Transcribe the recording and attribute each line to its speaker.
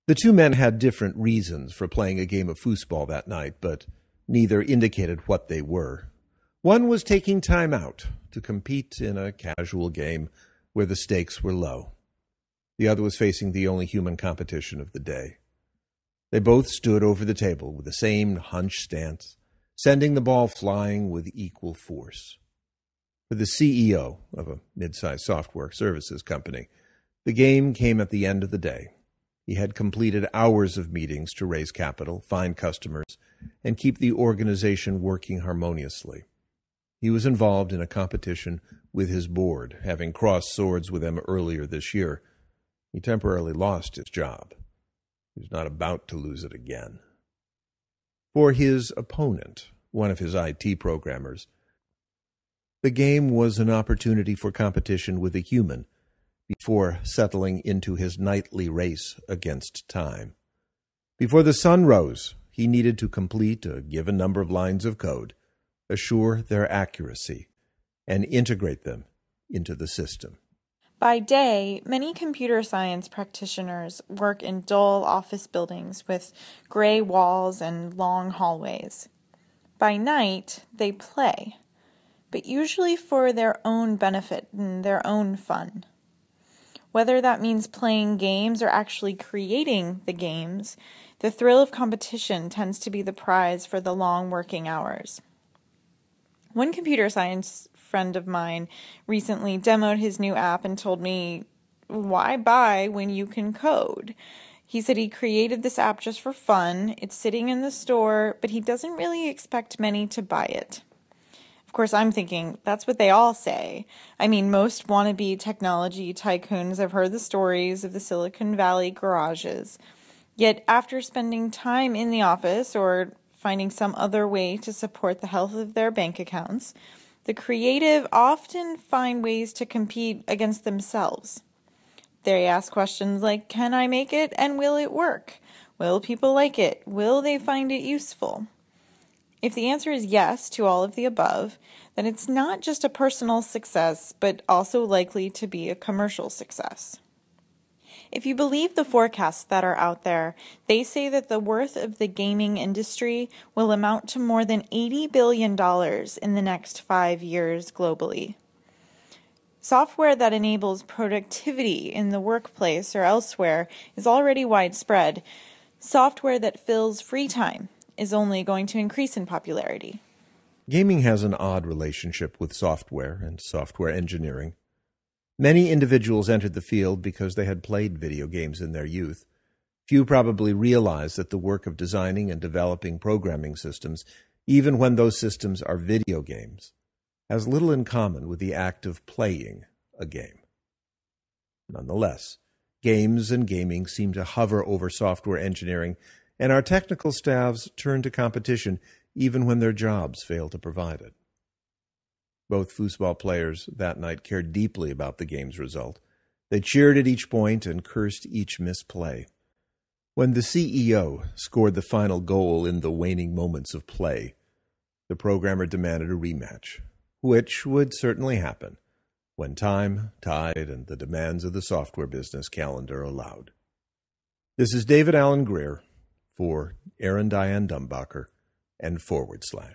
Speaker 1: The two men had different reasons for playing a game of foosball that night, but neither indicated what they were. One was taking time out to compete in a casual game where the stakes were low. The other was facing the only human competition of the day. They both stood over the table with the same hunched stance, sending the ball flying with equal force. For the CEO of a mid-sized software services company, the game came at the end of the day. He had completed hours of meetings to raise capital, find customers, and keep the organization working harmoniously. He was involved in a competition with his board, having crossed swords with them earlier this year. He temporarily lost his job. He was not about to lose it again. For his opponent, one of his IT programmers, the game was an opportunity for competition with a human before settling into his nightly race against time. Before the sun rose, he needed to complete a given number of lines of code, assure their accuracy, and integrate them into the system.
Speaker 2: By day, many computer science practitioners work in dull office buildings with gray walls and long hallways. By night, they play, but usually for their own benefit and their own fun. Whether that means playing games or actually creating the games, the thrill of competition tends to be the prize for the long working hours. One computer science friend of mine recently demoed his new app and told me, why buy when you can code? He said he created this app just for fun. It's sitting in the store, but he doesn't really expect many to buy it. Of course, I'm thinking, that's what they all say. I mean, most wannabe technology tycoons have heard the stories of the Silicon Valley garages. Yet after spending time in the office or finding some other way to support the health of their bank accounts, the creative often find ways to compete against themselves. They ask questions like, can I make it and will it work? Will people like it? Will they find it useful? If the answer is yes to all of the above, then it's not just a personal success, but also likely to be a commercial success. If you believe the forecasts that are out there, they say that the worth of the gaming industry will amount to more than $80 billion in the next 5 years globally. Software that enables productivity in the workplace or elsewhere is already widespread. Software that fills free time is only going to increase in popularity.
Speaker 1: Gaming has an odd relationship with software and software engineering. Many individuals entered the field because they had played video games in their youth. Few probably realize that the work of designing and developing programming systems, even when those systems are video games, has little in common with the act of playing a game. Nonetheless, games and gaming seem to hover over software engineering, and our technical staffs turn to competition even when their jobs fail to provide it. Both foosball players that night cared deeply about the game's result. They cheered at each point and cursed each misplay. When the CEO scored the final goal in the waning moments of play, the programmer demanded a rematch, which would certainly happen when time, tide, and the demands of the software business calendar allowed. This is David Alan Greer for Aaron Diane Dumbacher and /.